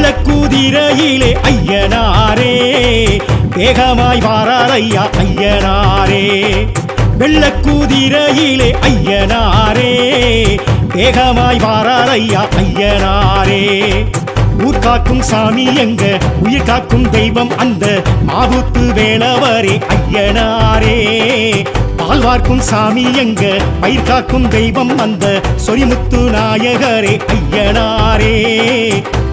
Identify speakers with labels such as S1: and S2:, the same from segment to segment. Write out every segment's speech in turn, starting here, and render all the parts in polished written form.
S1: வெள்ளக்கூதிரையிலே ஐயனாரே வேகமாய் வாரார் ஐயா ஐயனாரே. வெள்ளக்கூதிரையிலே ஐயனாரே வேகமாய் வாரார் ஐயா ஐயனாரே. ஊர் காக்கும் சாமி எங்க உயிர் காக்கும் தெய்வம் அந்த மாவுத்து வேளவரே ஐயனாரே. பால் வார்க்கும் சாமி எங்க பயிர் காக்கும் தெய்வம் அந்த சொரிமுத்து நாயகரே ஐயனாரே.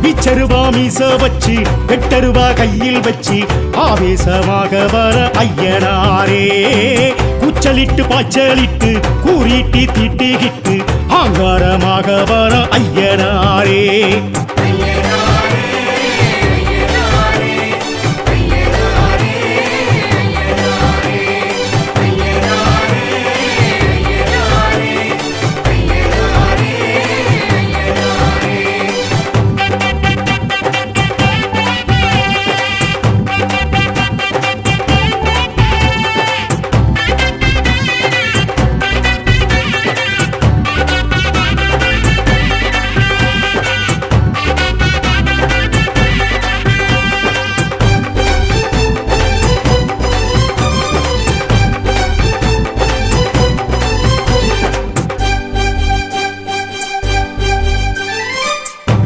S1: விச்சருவா மீச வச்சு வெட்டருவா கையில் வச்சு ஆவேசமாக வர ஐயனாரே. கூச்சலிட்டு பாய்ச்சலிட்டு கூறிட்டு தீட்டிக்கிட்டு ஆங்காரமாக வர ஐயனாரே.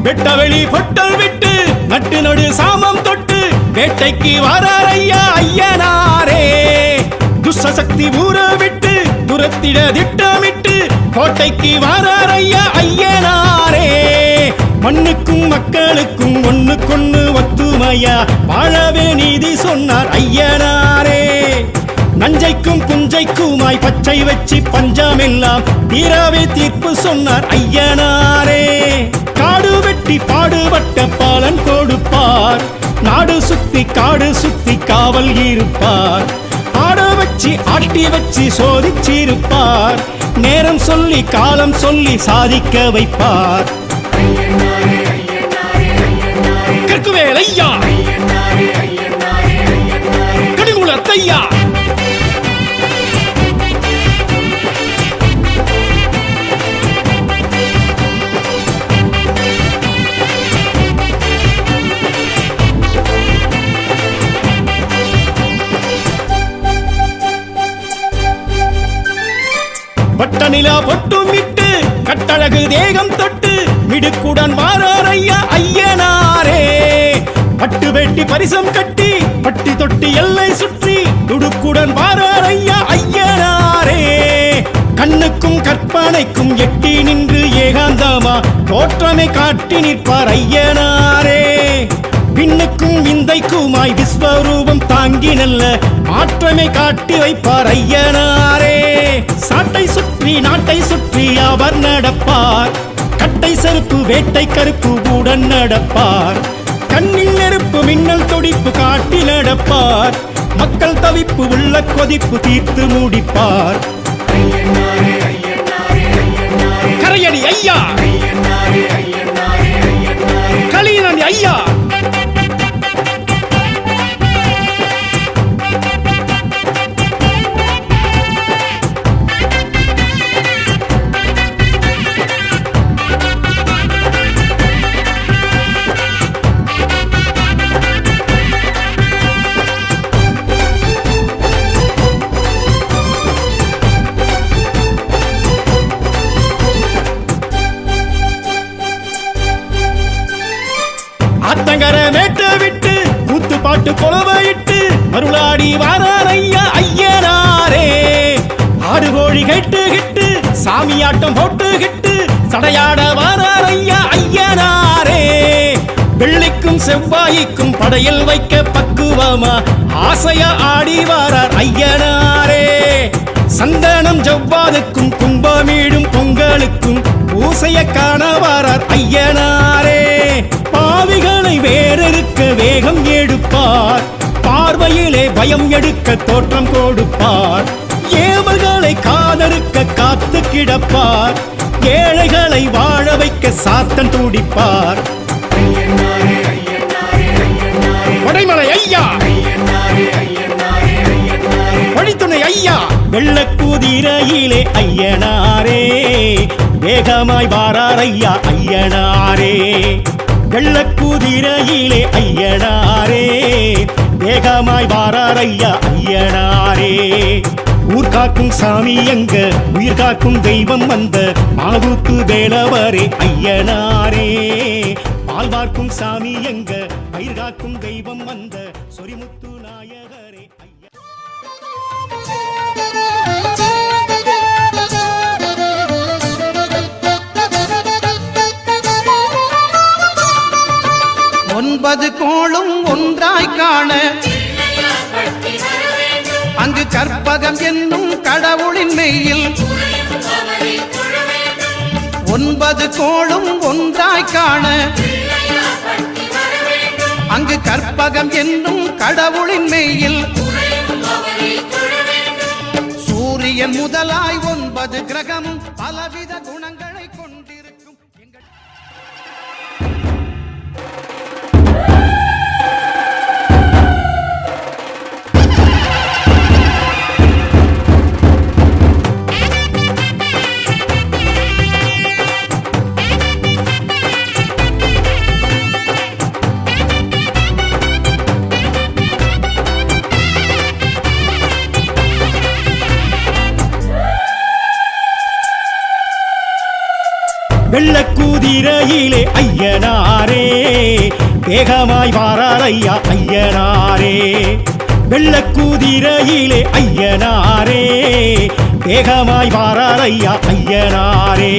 S1: வெட்டவெளி பொட்டல் விட்டு நட்டு நடு சாமம் தொட்டு வேட்டைக்கு வாரார் ஐயா ஐயனாரே. துஷ்சக்தி ஊற விட்டு துரத்திட திட்டமிட்டு கோட்டைக்கு வாரார் ஐயா ஐயனாரே. மண்ணுக்கும் மக்களுக்கும் ஒண்ணுக்கொண்ணு ஒத்துமையா வாழவே நீதி சொன்னார் ஐயனாரே. நஞ்சைக்கும் புஞ்சைக்குமாய் பச்சை வச்சு பஞ்சமெல்லாம் தீராவே தீர்ப்பு சொன்னார் ஐயனாரே. காடு வெட்டி பாடுபட்ட பாலன் கொடுப்பார், நாடு சுத்தி காடு சுத்தி காவல் இருப்பார். ஆட வச்சு ஆட்டி வச்சு சோதிச்சிருப்பார், நேரம் சொல்லி காலம் சொல்லி சாதிக்க வைப்பார். கற்குவேல் ஐயா கடிகுலத்தையா பட்டநிலா பொட்டும் விட்டு கட்டழகு தேகம் தொட்டு மிடுக்குடன் வாரார் ஐயா ஐயனாரே. பட்டு வெட்டி பரிசம் கட்டி பட்டி தொட்டி எல்லை சுற்றி துடுக்குடன் வாரார் ஐயா ஐயனாரே. கண்ணுக்கும் கற்பனைக்கும் எட்டி நின்று ஏகாந்தமா தோற்றமை காட்டி நிற்பார் ஐயனாரே. பின்னுக்கும் விந்தைக்குமாய் விஸ்வரூபம் தாங்கி நல்ல மாற்றமை காட்டி வைப்பார் ஐயனாரே. சாட்டை சுற்றி நாட்டை சுற்றி அவர் நடப்பார், கட்டை செருப்பு வேட்டை கருப்பு உடன் நடப்பார். கண்ணில் நெருப்பு மின்னல் துடிப்பு காட்டி நடப்பார், மக்கள் தவிப்பு உள்ள கொதிப்பு தீர்த்து முடிப்பார். கரையடி ஐயா கலியனடி ஐயா ஆத்தங்கர மேட்ட விட்டு கூத்து பாட்டு கொலவையிட்டு மருளாடி வாரார் ஐயா ஐயனாரே. ஆடு கோழி கேட்டு கிட்டு சாமியாட்டம் போட்டு கிட்டு சடையாட வாரார் ஐயா ஐயனாரே. வெள்ளிக்கும் செவ்வாய்க்கும் படையில் வைக்க பக்குவமா ஆசையா ஆடி வாரார் ஐயனாரே. சந்தனம் ஜவ்வாதுக்கும் கும்பமீடும் பொங்கலுக்கும் பூசைய காண வாரார் ஐயனாரே. பாவிகளை வேறெடுக்க வேகம் எடுப்பார், பார்வையிலே பயம் எடுக்க தோற்றம் கொடுப்பார். ஏவல்களை காதறுக்க காத்து கிடப்பார், ஏழைகளை வாழ வைக்க சாத்தன் துடிப்பார். வடைமலை ஐயா வழித்துணை ஐயா வெள்ளக்கூதிரையிலே ஐயனாரே. வேகமாய் வாரார் ஐயா ஐயனாரே. வெள்ளக்குதிரையிலே ஐயனாரே வேகமாய் வாரார் ஐயா ஐயனாரே. ஊர் காக்கும் சாமி எங்க உயிர் காக்கும் தெய்வம் வந்த மாவூத்து வேலவரே ஐயனாரே. பால் பார்க்கும் சாமி எங்க பயிர் காக்கும் தெய்வம் வந்த சொரிமுத்து நாயகரே ஐயா.
S2: ஒன்பது கோளும் ஒன்றாய் காண அங்கு கற்பகம் என்னும் கடவுளின் மெய்யில் ஒன்பது கோளும் ஒன்றாய் காண அங்கு கற்பகம் என்னும் கடவுளின் மெய்யில் சூரியன் முதலாய் 9 கிரகமும் பலவித குணங்களை கொண்டிருக்கும் எங்கள்
S1: வெள்ளக்குதிரையிலே ஐயனாரே வேகமாய் வாரார் ஐயா ஐயனாரே. வெள்ளக்குதிரையிலே ஐயனாரே வேகமாய் வாரார் ஐயா ஐயனாரே.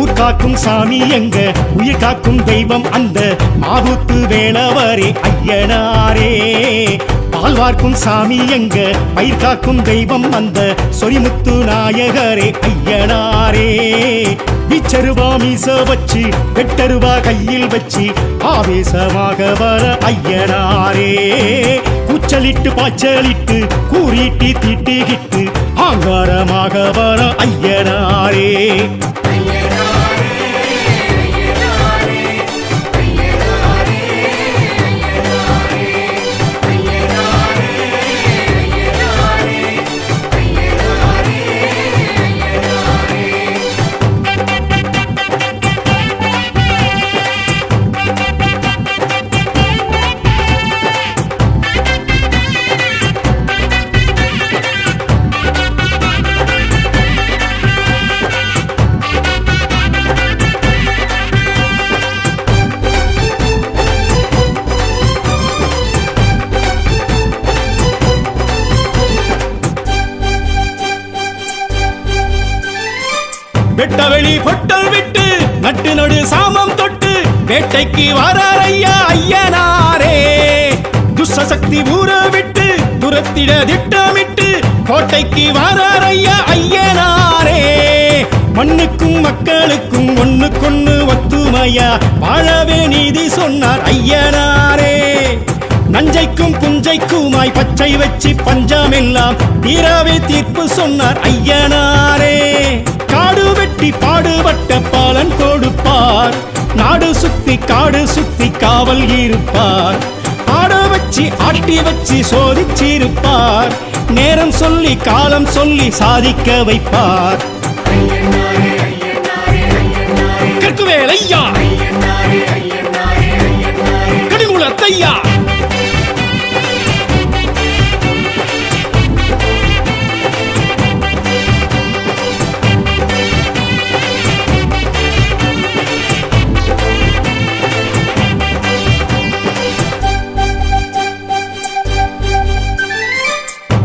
S1: ஊர் காக்கும் சாமி எங்க உயிர் காக்கும் தெய்வம் அந்த மாவூத்து வேலவரே ஐயனாரே. பால் வார்க்கும் சாமி எங்க பயிர் காக்கும் தெய்வம் அந்த சொரிமுத்து நாயகரே ஐயனாரே. விச்சருவா மீச வச்சு வெட்டருவா கையில் வச்சு ஆவேசமாக வர ஐயனாரே. கூச்சலிட்டு பாய்ச்சலிட்டு கூறிட்டு திட்டிகிட்டு ஆங்காரமாக வர ஐயனாரே. வெட்டவெளி பொட்டல் விட்டு நட்டு நடு சாமம் தொட்டு வேட்டைக்கு வாரார் ஐயா ஐயனாரே. துஷ்சக்தி ஊற விட்டு துரத்திட திட்டமிட்டு கோட்டைக்கு வாரார் ஐயா ஐயனாரே. மண்ணுக்கும் மக்களுக்கும் ஒண்ணுக்கொண்ணு ஒத்துமையா வாழவே நீதி சொன்னார் ஐயனாரே. நஞ்சைக்கும் புஞ்சைக்குமாய் பச்சை வச்சு பஞ்சமெல்லாம் தீராவே தீர்ப்பு சொன்னார் ஐயனாரே. காடு வெட்டி பாடுபட்ட பாலன் கொடுப்பார் நாடு சுத்தி காடு சுத்தி காவல் இருப்பார். ஆட வச்சு ஆட்டி வச்சு சோதிச்சிருப்பார் நேரம் சொல்லி காலம் சொல்லி சாதிக்க வைப்பார். கற்குவேல் ஐயா கடிகுலத்தையா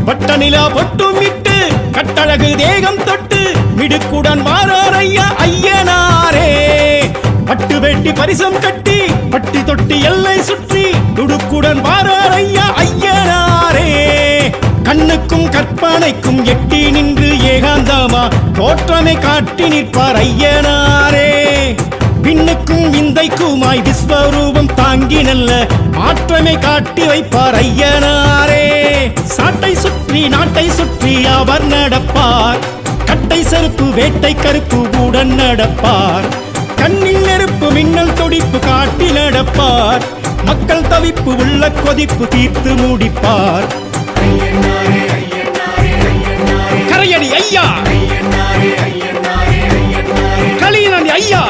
S1: பட்டநிலா பொட்டும் விட்டு கட்டழகு தேகம் தொட்டு மிடுக்குடன் வாரார் ஐயா ஐயனாரே. பட்டு வேட்டி பரிசம் கட்டி பட்டி தொட்டி எல்லை சுற்றி துடுக்குடன் வாரார் ஐயா ஐயனாரே. கண்ணுக்கும் கற்பனைக்கும் எட்டி நின்று ஏகாந்தமா தோற்றமை காட்டி நிற்பார் ஐயனாரே. விண்ணுக்கும் விந்தைக்குமாய் விஸ்வரூபம் தாங்கி நல்ல மாற்றமை காட்டி வைப்பார் ஐயனாரே. சாட்டை சுற்றி நாட்டை சுற்றி அவர் நடப்பார் கட்டை செருப்பு வேட்டை கருப்பு உடன் நடப்பார். கண்ணில் நெருப்பு மின்னல் துடிப்பு காட்டி நடப்பார். மக்கள் தவிப்பு உள்ள கொதிப்பு தீர்த்து முடிப்பார். கரையடி ஐயா கலியனடி ஐயா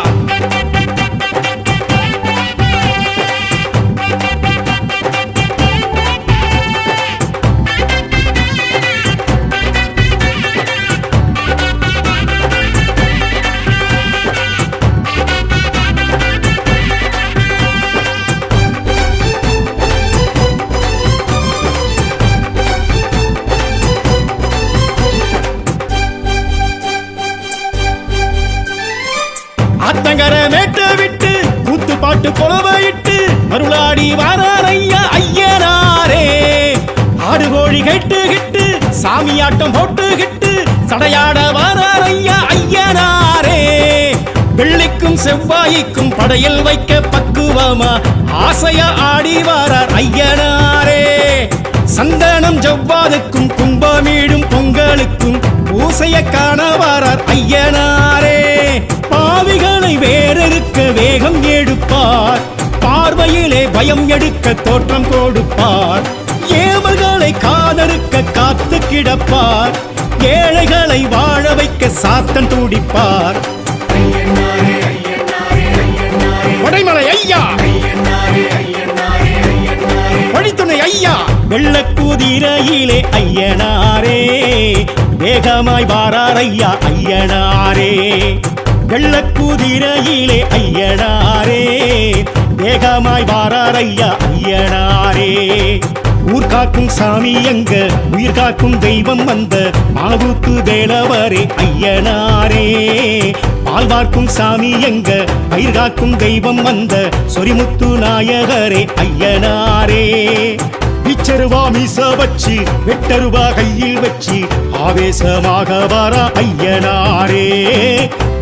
S1: போட்டு கொலவையிட்டு மருளாடி வாரார் ஐயா ஐயனாரே. ஆடு கோழி கேட்டுகிட்டு சாமியாட்டம் போட்டுகிட்டு சடையாட வாரார் ஐயா ஐயனாரே. வெள்ளிக்கும் செவ்வாய்க்கும் படையல் வைக்க பக்குவமா ஆசையா ஆடி வாரார் ஐயனாரே. சந்தனம் ஜவ்வாதுக்கும் கும்பமீடும் பொங்கலுக்கும் பூசைய காண வாரார் ஐயனாரே. பாவிகளை வேறறுக்க வேகம் எடுப்பார், பார்வையிலே பயம் எடுக்க தோற்றம் கொடுப்பார். ஏவல்களை காதறுக்க காத்து கிடப்பார், ஏழைகளை வாழ வைக்க சாத்தன் துடிப்பார். வடைமலை ஐயா, வழித்துணை ஐயா, வெள்ளக்குதிரையிலே ஐயனாரே. வேகமாய் வாரார் ஐயா ஐயனாரே. வெள்ளக்குதிரையிலே ஐயனாரே. வேகமாய் வாரார் ஐயா ஐயனாரே. ஊர் காக்கும் சாமி எங்க, உயிர் காக்கும் தெய்வம் வந்த மாவூத்து வேலவரே ஐயனாரே. பால் பார்க்கும் சாமி எங்க, பயிர் காக்கும் தெய்வம் வந்த சொரிமுத்து நாயகரே ஐயனாரே. பிச்சருவா மீச வச்சு வெட்டருவா கையில் வச்சு ஆவேசமாக வர ஐயனாரே.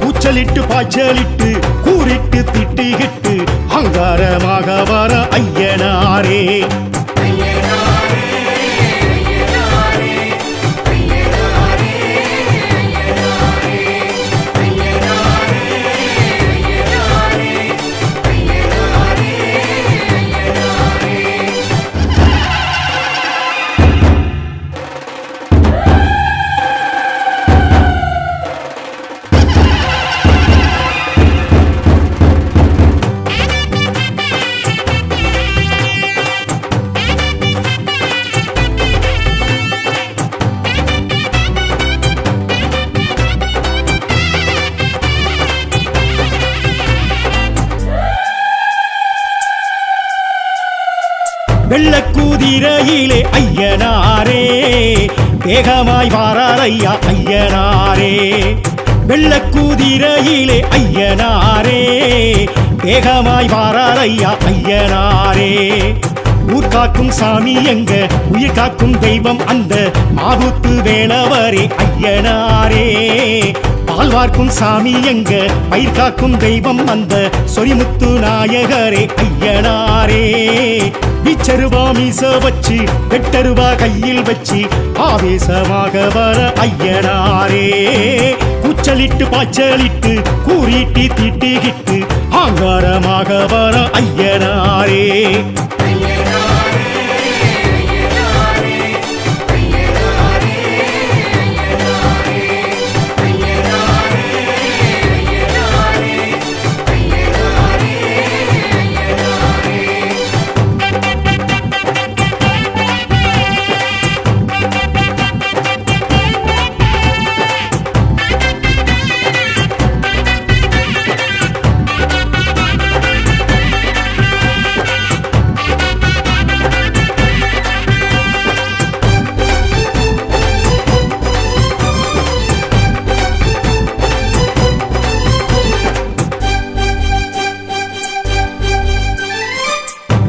S1: கூச்சலிட்டு பாய்ச்சலிட்டு கூறிட்டு திட்டிகிட்டு அங்காரமாக வர ஐயனாரே. வெள்ளக்குதிரையிலே ஐயனாரே. வேகமாய் வாரார் ஐயா ஐயனாரே. வெள்ளக்குதிரையிலே ஐயனாரே. வேகமாய் வாரார் ஐயா ஐயனாரே. ஊர் காக்கும் சாமி எங்க, உயிர் காக்கும் தெய்வம் அந்த மாவூத்து வேலவரே ஐயனாரே. பால் வார்க்கும் சாமி எங்க, பயிர் காக்கும் தெய்வம் அந்த சொரிமுத்து நாயகரே ஐயனாரே. பிச்சருவா மீச வச்சு வெட்டருவா கையில் வச்சு ஆவேசமாக வர ஐயனாரே. கூச்சலிட்டு பாய்ச்சலிட்டு கூறிட்டு திட்டிகிட்டு ஆங்காரமாக வர ஐயனாரே.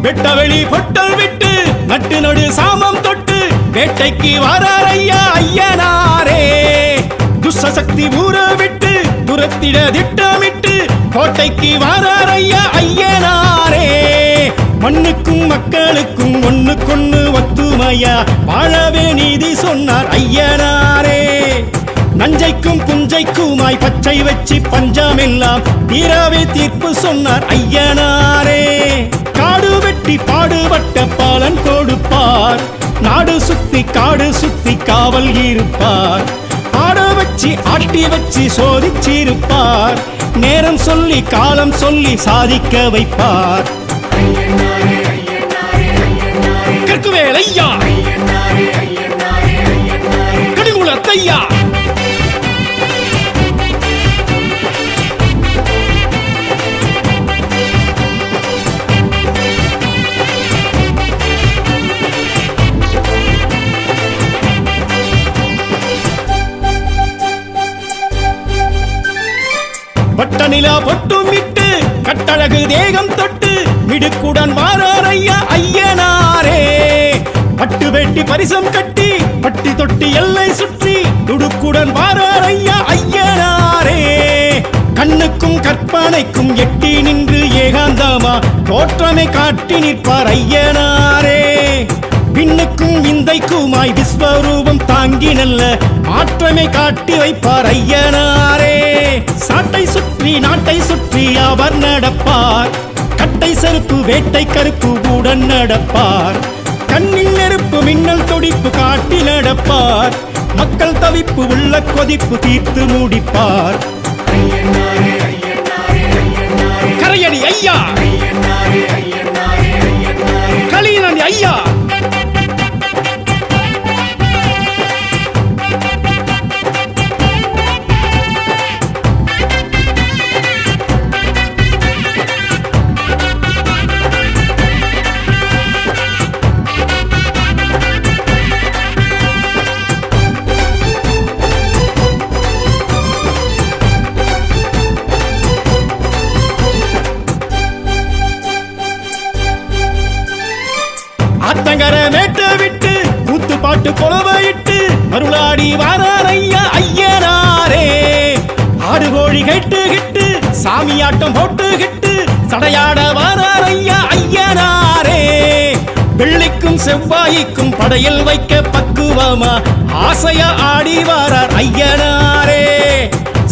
S1: வெட்டவெளி பொட்டல் விட்டு நட்டு நடு சாமம் தொட்டு வேட்டைக்கு வாரார் ஐயா ஐயனாரே. துஷ்சக்தி ஊற விட்டு துரத்திட திட்டமிட்டு கோட்டைக்கு வாரார் ஐயா ஐயனாரே. மண்ணுக்கும் மக்களுக்கும் ஒண்ணுக்கொண்ணு ஒத்துமையா வாழவே நீதி சொன்னார் ஐயனாரே. நஞ்சைக்கும் புஞ்சைக்குமாய் பச்சை வச்சு பஞ்சமெல்லாம் தீராவே தீர்ப்பு சொன்னார் ஐயனாரே. காடு வெட்டி பாடுபட்ட பாலன் கொடுப்பார், நாடு சுத்தி காடு சுத்தி காவல் இருப்பார். ஆட வச்சு ஆட்டி வச்சு சோதிச்சிருப்பார், நேரம் சொல்லி காலம் சொல்லி சாதிக்க வைப்பார். கற்குவேல் ஐயா, கடிகுளத்தையா, வட்ட நிலா பொட்டும் இட்டு கட்டழகு தேகம் தொட்டு மிடுக்குடன் வாரார் ஐயா ஐயனாரே. பட்டு வேட்டி பரிசம் கட்டி பட்டி தொட்டி எல்லை சுற்றி துடுக்குடன் வாரார் ஐயா ஐயனாரே. கண்ணுக்கும் கற்பனைக்கும் எட்டி நின்று ஏகாந்தமா தோற்றமை காட்டி நிற்பார் ஐயனாரே. விண்ணுக்கும் விந்தைக்குமாய் விஸ்வரூபம் தாங்கி நல்ல மாற்றமை காட்டி வைப்பார் ஐயனாரே. சாட்டை சுற்றி நாட்டை சுற்றி அவர் நடப்பார். கட்டை செருப்பு வேட்டை கருப்பு உடன் நடப்பார். கண்ணில் நெருப்பு மின்னல் துடிப்பு காட்டி நடப்பார். மக்கள் தவிப்பு உள்ள கொதிப்பு தீர்த்து முடிப்பார். கரையடி ஐயா, களியனடி ஐயா. ஆத்தங்கர மேட்ட விட்டு கூத்து பாட்டு கொலவையிட்டு மருளாடி வாரார் ஐயா ஐயனாரே. ஆடு கோழி கேட்டு கிட்டு சாமியாட்டம் போட்டு கிட்டு சடையாட வாரார் ஐயா ஐயனாரே. வெள்ளிக்கும் செவ்வாய்க்கும் படையல் வைக்க பக்குவமா ஆசையா ஆடி வாரார் ஐயனாரே.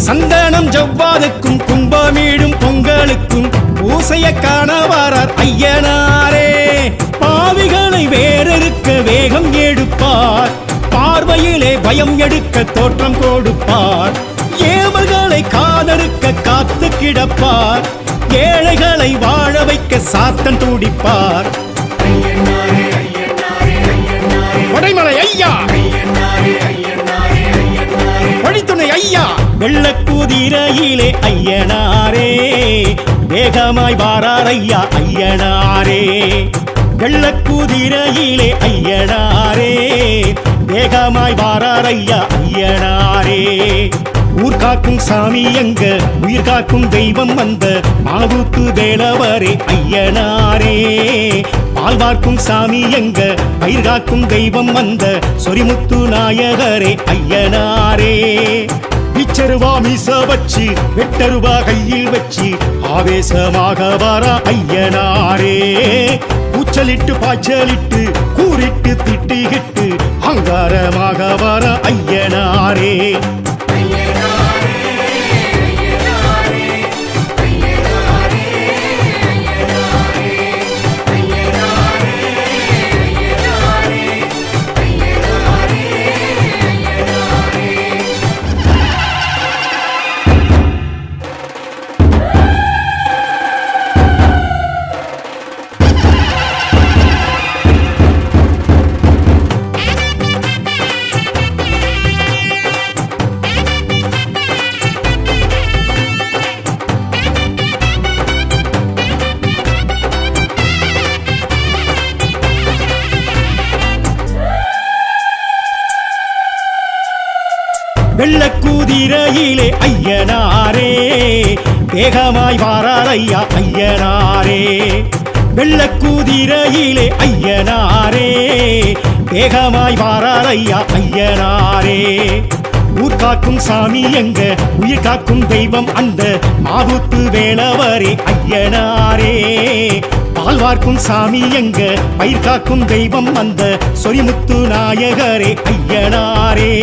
S1: சந்தனம் ஜவ்வாதுக்கும் கும்பமீடும் பொங்கலுக்கும் பூசைய காண வாரார் ஐயனாரே. பாவிகளை வேறறுக்க வேகம் எடுப்பார். பார்வையிலே பயம் எடுக்க தோற்றம் கொடுப்பார். ஏவல்களை காதறுக்க காத்து கிடப்பார். ஏழைகளை வாழ வைக்க சாத்தன் துடிப்பார். வடைமலை ஐயா, வழித்துணை ஐயா. வெள்ளக்குதிரையிலே ஐயனாரே. வேகமாய் வாரார் ஐயா ஐயனாரே. வெள்ளக்குதிரையிலே ஐயனாரே. வேகமாய் வாரார் ஐயா ஐயனாரே. ஊர் காக்கும் சாமி எங்க உயிர் காக்கும் தெய்வம் வந்த மாவுக்கு வேலவரே ஐயனாரே. பால் பார்க்கும் சாமி எங்க பயிர் காக்கும் தெய்வம் வந்த சொரிமுத்து நாயகரே ஐயனாரே. பிச்சருவா மீச வச்சு வெட்டருவா கையில் வச்சு ஆவேசமாக வர ஐயனாரே. கூச்சலிட்டு பாய்ச்சலிட்டு கூறிட்டு திட்டிகிட்டு அங்காரமாக வர ஐயனாரே. வெள்ளக்குதிரையிலே ஐயனாரே. வேகமாய் வாரார் ஐயா ஐயனாரே. வெள்ளக்குதிரையிலே ஐயனாரே. வேகமாய் வாரார் ஐயா ஐயனாரே. ஊர் காக்கும் சாமி எங்க உயிர் காக்கும் தெய்வம் அந்த மாவுத்து வேலவரே ஐயனாரே. பால் வார்க்கும் சாமி எங்க பயிர் காக்கும் தெய்வம் அந்த சொரிமுத்து நாயகரே ஐயனாரே.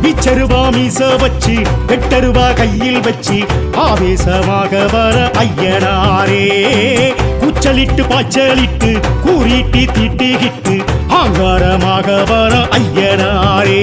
S1: பிச்சருவா மீச வச்சு வெட்டருவா கையில் வச்சு ஆவேசமாக வர ஐயனாரே. கூச்சலிட்டு பாய்ச்சலிட்டு கூறிட்டு திட்டிகிட்டு ஆங்காரமாக வர ஐயனாரே.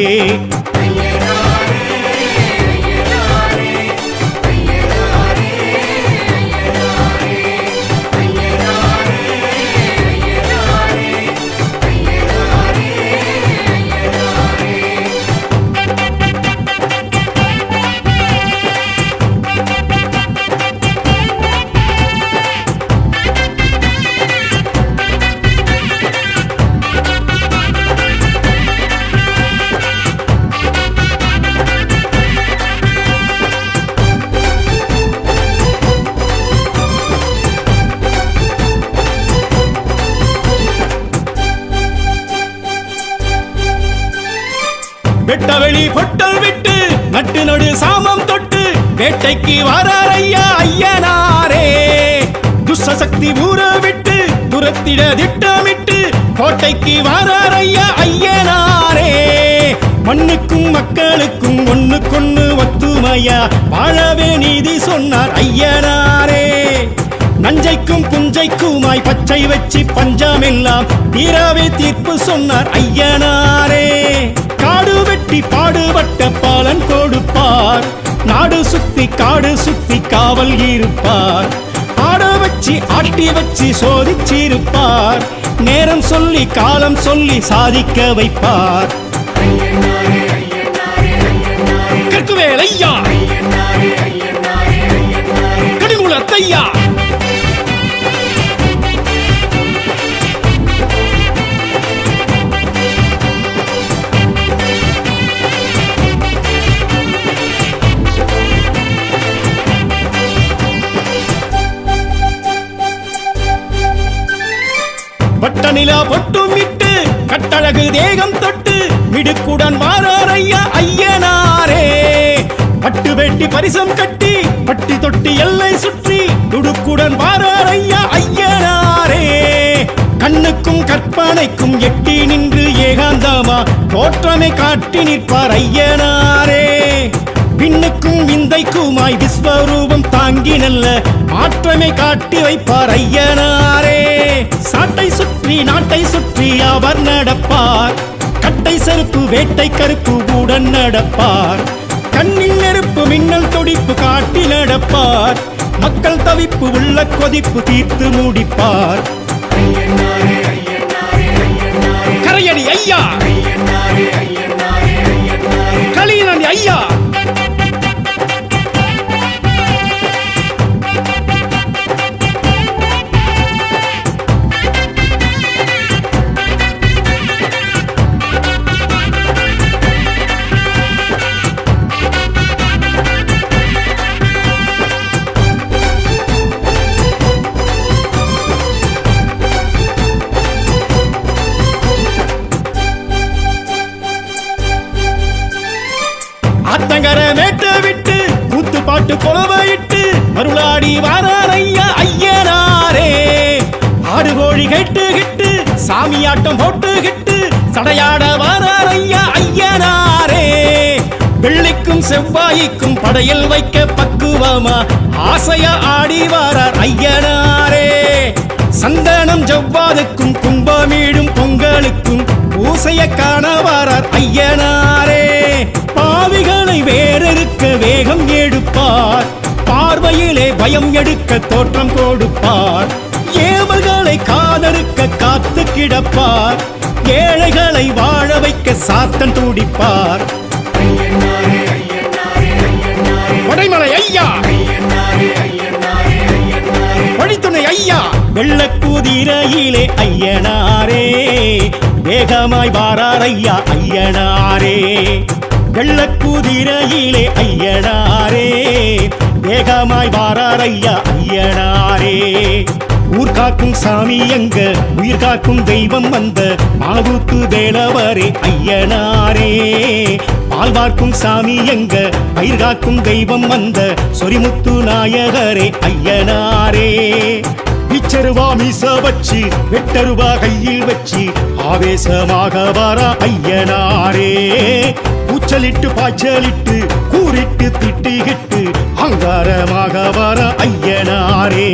S1: வெட்டவெளி பொட்டல் விட்டு நட்டு நடு சாமம் தொட்டு வேட்டைக்கு வாரார் ஐயா ஐயனாரே. துஷ்சக்தி ஊற விட்டு துரத்திட திட்டமிட்டு கோட்டைக்கு வாரார் ஐயா ஐயனாரே. மண்ணுக்கும் மக்களுக்கும் ஒண்ணுக்கொண்ணு ஒத்துமையா வாழவே நீதி சொன்னார் ஐயனாரே. நஞ்சைக்கும் புஞ்சைக்குமாய் பச்சை வச்சு பஞ்சமெல்லாம் தீராவே தீர்ப்பு சொன்னார் ஐயனாரே. காடு வெட்டி பாடுபட்ட பாலன் கொடுப்பார், நாடு சுத்தி காடு சுத்தி காவல் இருப்பார். ஆட வச்சு ஆட்டி வச்சு சோதிச்சிருப்பார், நேரம் சொல்லி காலம் சொல்லி சாதிக்க வைப்பார். கற்குவேல் ஐயா, கடிகுலத்தையா, வட்டநிலா பொட்டும் இட்டு கட்டழகு தேகம் தொட்டு மிடுக்குடன் வாரார் ஐயா ஐயனாரே. பட்டு வெட்டி பரிசம் கட்டி பட்டி தொட்டி எல்லை சுற்றி துடுக்குடன் வாரார் ஐயா ஐயனாரே. கண்ணுக்கும் கற்பனைக்கும் எட்டி நின்று ஏகாந்தமா தோற்றமை காட்டி நிற்பார் ஐயனாரே. பின்னுக்கும் விந்தைக்குமாய் விஸ்வரூபம் தாங்கி நல்ல மாற்றமை காட்டி வைப்பார் ஐயனாரே. சாட்டை சுற்றி நாட்டை சுற்றி அவர் நடப்பார், கட்டை செருப்பு வேட்டை கருப்பு உடன் நடப்பார். கண்ணில் நெருப்பு மின்னல் துடிப்பு காட்டி நடப்பார், மக்கள் தவிப்பு உள்ள கொதிப்பு தீர்த்து முடிப்பார். கரையடி ஐயா, களியனடி ஐயா, ஆத்தங்கர மேட்ட விட்டு கூத்து பாட்டு கொலவையிட்டு மருளாடி வாரார் ஐயா ஐயனாரே. ஆடு கோழி கேட்டு கிட்டு சாமியாட்டம் போட்டு கிட்டு சடையாட வாரார் ஐயா ஐயனாரே. வெள்ளிக்கும் செவ்வாய்க்கும் படையில் வைக்க பக்குவமா ஆசையா ஆடி வாரார் ஐயனாரே. சந்தனம் ஜவ்வாதுக்கும் கும்பமீடும் பொங்கலுக்கும் பூசைய காண வாரார் ஐயனாரே. பாவிகளை வேறெடுக்க வேகம் எடுப்பார், பார்வையிலே பயம் எடுக்க தோற்றம் கொடுப்பார். ஏவல்களை காதறுக்க காத்து கிடப்பார், ஏழைகளை வாழ வைக்க சாத்தன் துடிப்பார். வடைமலை ஐயா, வழித்துணை ஐயா, வெள்ளக்குதிரையிலே ஐயனாரே. வேகமாய் வாரார் ஐயா ஐயனாரே. வெள்ளக்குதிரையிலே ஐயனாரே, வேகமாய் வாரார் ஐயா ஐயனாரே. ஊர்காக்கும் சாமி எங்க உயிர் காக்கும் தெய்வம் வந்த மாவூத்து வேலவரே ஐயனாரே. பால்வார்க்கும் சாமி எங்க பயிர் காக்கும் தெய்வம் வந்த சொரிமுத்து நாயகரே ஐயனாரே. பிச்சருவா மீச வச்சு வெட்டருவா கையில் வச்சு ஆவேசமாக வாரா ஐயனாரே. கூச்சலிட்டு பாய்ச்சலிட்டு கூறிட்டு திட்டிகிட்டு அங்காரமாக வாரா ஐயனாரே.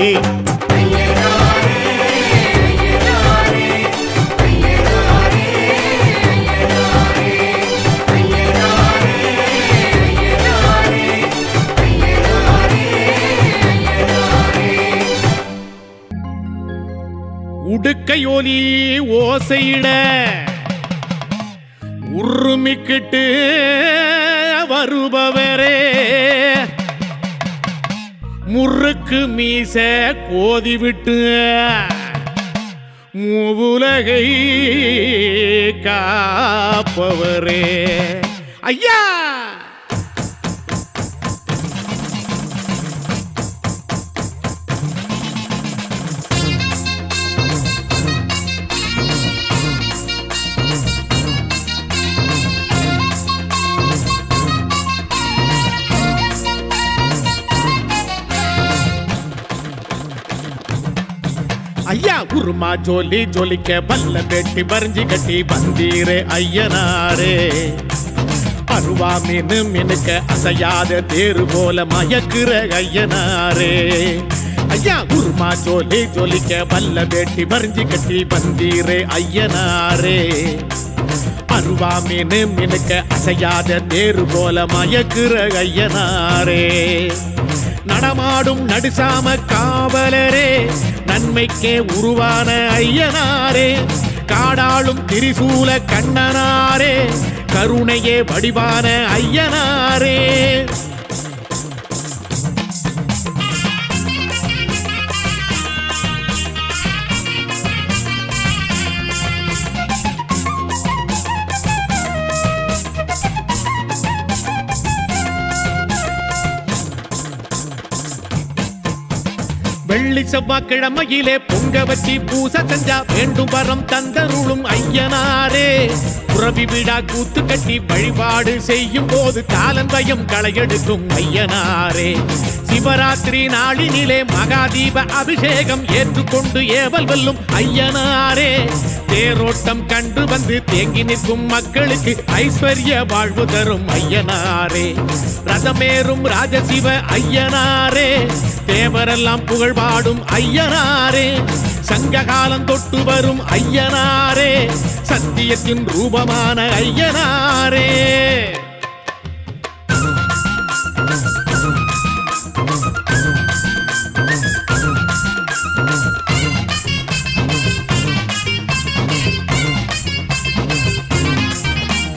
S3: உடுக்கையோலி ஓசையிட உருமிக்கிட்டு வருபவரே. முறுக்கு மீச கோதி விட்டு மூவுலகை காப்பவரே ஐயா. குருமா ஜோலி ஜொலிக்க பல்ல வெட்டி பறிஞ்சு கட்டி வந்தீரே ஐயனாரே அருவா மீனு மினுக்க அசையாத தேரு போல மயக்குற ஐயனாரே ஐயா குருமா ஜோலி ஜொலிக்க பல்ல வெட்டி பறிஞ்சு கட்டி வந்தீரே ஐயனாரே அருவா மீனு மினுக்க அசையாத தேரு போல மயக்குற ஐயனாரே நடமாடும் நடுசாம காவலரே நன்மைக்கே உருவான ஐயனாரே காடாளும் திரிசூல கண்ணனாரே கருணையே வடிவான ஐயனாரே வெள்ளி செவ்வாய்க்கிழமையிலே பொங்க வச்சி பூச செஞ்சா வேண்டும் வரம் தந்தருளும் ஐயனாரே புறவி விடா கூத்து கட்டி வழிபாடு செய்யும் போது காலன் பயம் களையெடுக்கும் ஐயனாரே சிவராத்திரி நாளினிலே மகாதீப அபிஷேகம் ஏற்றுக்கொண்டு ஏவல் வெல்லும் ஐயனாரே தேரோட்டம் கண்டு வந்து தேங்கி நிற்கும் மக்களுக்கு ஐஸ்வர்ய வாழ்வு தரும் ஐயனாரே ரதமேறும் ராஜசிவ ஐயனாரே தேவரெல்லாம் புகழ் பாடும் ஐயனாரே சங்ககாலம் தொட்டு வரும் ஐயனாரே சத்தியத்தின் ரூபமான ஐயனாரே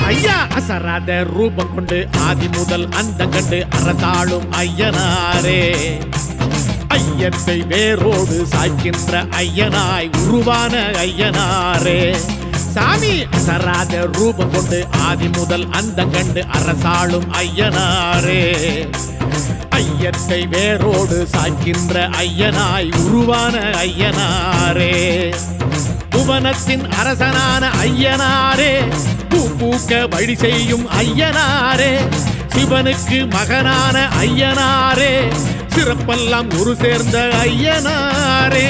S3: ஐயா அசராத ரூபம் கொண்டு ஆதி முதல் அந்த கண்டு அரசாளும் ஐயனாரே ஐயத்தை வேரோடு சாய்க்கின்ற ஐயனாய் உருவான ஐயனாரே சாமி அசராத ரூபம் கொண்டு ஆதி முதல் அந்த கண்டு அரசாளும் ஐயனாரே ஐயத்தை வேரோடு சாய்க்கின்ற ஐயனாய் உருவான ஐயனாரே புவனத்தின் அரசனான ஐயனாரே பூ பூக்க வழி செய்யும் ஐயனாரே சிவனுக்கு மகனான ஐயனாரே சிறப்பெல்லாம் ஒரு சேர்ந்த ஐயனாரே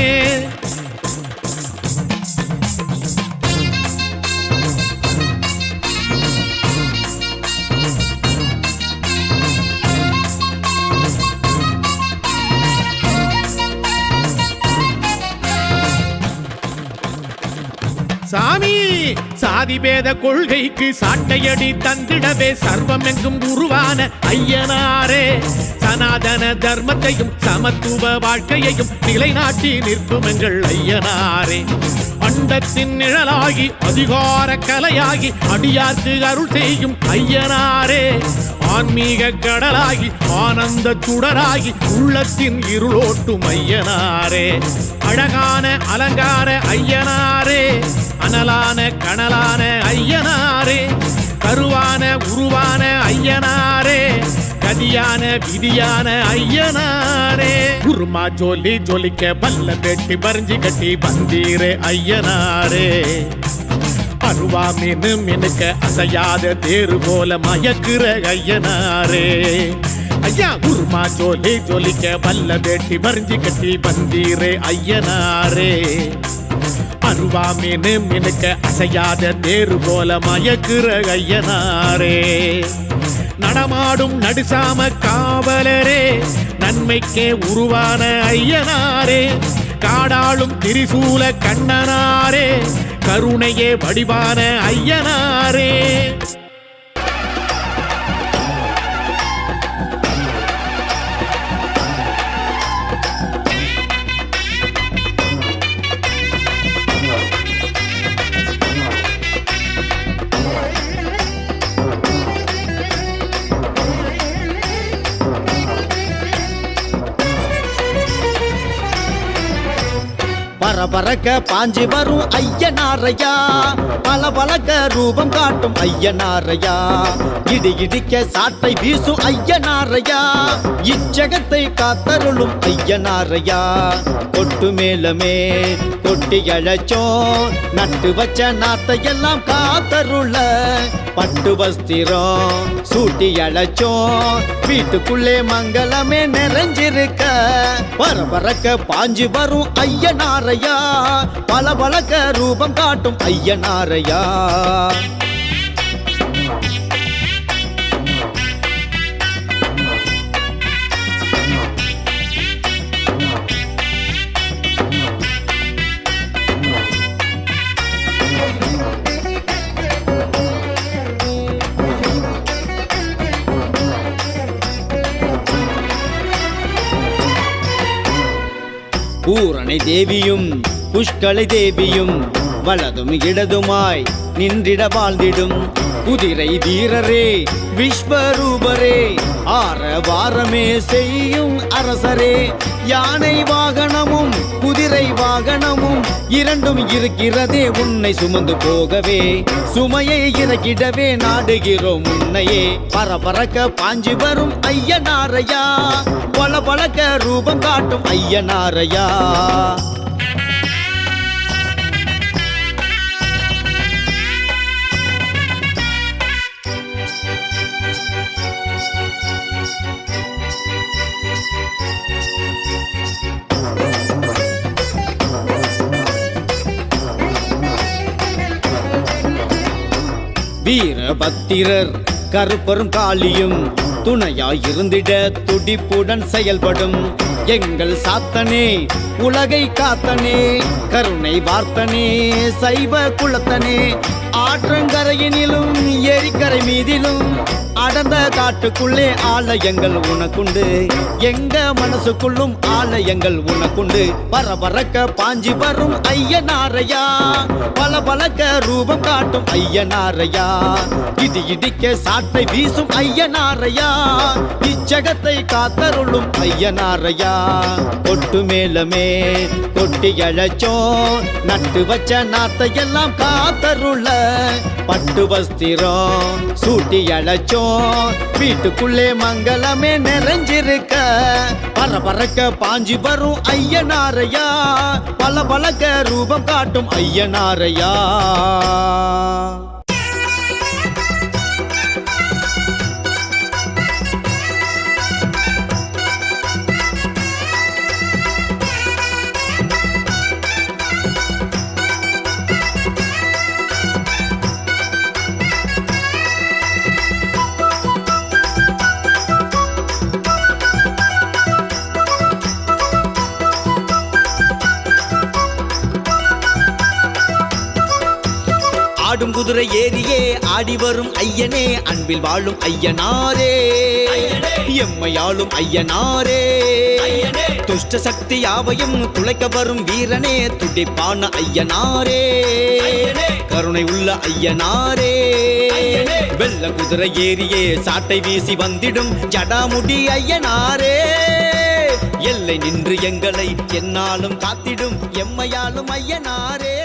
S3: சாமி சாதி பேத கொள்கைக்கு சாட்டையடி தந்திடவே சர்வம் எங்கும் உருவான ஐயனாரே சனாதன தர்மத்தையும் சமத்துவ வாழ்க்கையையும் நிலைநாட்டி நிற்கும் எங்கள் ஐயனாரே அண்டத்தின் நிழலாகி அதிகார கலையாகி அடியார்க்கு அருள் செய்யும் ஐயனாரே ஆன்மீக கடலாகி ஆனந்த சுடராகி உள்ளத்தின் இருளோட்டும் ஐயனாரே அழகான அலங்கார ஐயனாரே அனலான கனலான ஐயனாரே கருவான உருவான ஐயனாரே கதியான விதியான ஐயனாரே குருமா ஜோலி ஜொலிக்க பல்ல வெட்டி பறிஞ்சு கட்டி வந்தீரே ஐயனாரே அருவா மீனு மினுக்க அசையாத தேரு போல மயக்குற ஐயனாரே ஐயா குருமா ஜோலி ஜொலிக்க பல்ல வெட்டி பறிஞ்சு கட்டி வந்தீரே ஐயனாரே அருவா மீனு மினுக்க அசையாத தேரு போல மயக்குற ஐயனாரே நடமாடும் நடுசாம காவலரே நன்மைக்கே உருவான ஐயனாரே காடாளும் திரிசூல கண்ணனாரே கருணையே வடிவான ஐயனாரே
S4: பரபரக்க பாஞ்சி வரும் ஐயனாரையா பல பலக்க ரூபம் காட்டும் ஐயனாரையா இடி இடிக்க சாட்டை வீசும் ஐயனாரையா இச்சகத்தை காத்தருளும் ஐயனாரையா கொட்டு மேலமே கொட்டி அழைச்சோம் நட்டு வச்ச நாத்தை எல்லாம் காத்தருள பட்டு வஸ்திரம் சூட்டி அழைச்சோம் வீட்டுக்குள்ளே மங்களமே நிறைஞ்சிருக்க பரபரக்க பாஞ்சி வரும் ஐயனாரையா பல பழக்க ரூபம் காட்டும் ஐயனாரையா. பூரணை தேவியும் புஷ்கலை தேவியும் வலதும் இடதுமாய் நின்றிட வாழ்ந்திடும் குதிரை வீரரே விஸ்வரூபரே ஆரவாரமே செய்யும் அரசரே. யானை வாகனமும் குதிரை வாகனமும் இரண்டும் இருக்கிறதே உன்னை சுமந்து போகவே, சுமையை இறக்கிடவே நாடுகிறோம் உன்னையே. பரபரக்க பாஞ்சி வரும் ஐயனாரையா, பல பழக்க ரூபம் காட்டும் ஐயனாரையா. வீரபத்திரர் கருப்பரும் காளியும் துணையாயிருந்திட துடிப்புடன் செயல்படும் எங்கள் சாத்தனே, உலகை காத்தனே, கருணை வார்த்தனே, சைவ குலத்தனே. ஆற்றங்கரையினிலும் ஏரிக்கரை மீதிலும் அடர்ந்த காட்டுக்குள்ளே ஆலயங்கள் உனக்குண்டு, எங்க மனசுக்குள்ளும் ஆலயங்கள் உனக்குண்டு. பரபரக்க பாஞ்சி வரும் ஐயனாரையா, பல பழக்க ரூபம் காட்டும் ஐயனாரையா. இடி இடிக்க சாட்டை வீசும் ஐயனாரையா, இச்சகத்தை காத்தருளும் ஐயனாரையா. கொட்டு மேலமே கொட்டி அழைச்சோம், நட்டு வச்ச நாத்தை எல்லாம் காத்தருள பட்டு வஸ்திரம் சூட்டி அழைச்சோம், வீட்டுக்குள்ளே மங்களமே நிறைஞ்சிருக்க. பரபரக்க பாஞ்சி வரும் ஐயனாரையா, பல பழக்க ரூபம் காட்டும் ஐயனாரையா. ஆடும் குதிரை ஏறியே ஆடி வரும் ஐயனே, அன்பில் வாழும் ஐயனாரே, எம்மையாளும் ஐயனாரே. துஷ்ட சக்தி யாவையும் துளைக்க வரும் வீரனே, துடிப்பான ஐயனாரே, கருணை உள்ள ஐயனாரே. வெள்ள குதிரை ஏறியே சாட்டை வீசி வந்திடும் ஜடாமுடி ஐயனாரே, எல்லை நின்று எங்களை என்னாலும் காத்திடும் எம்மையாளும் ஐயனாரே.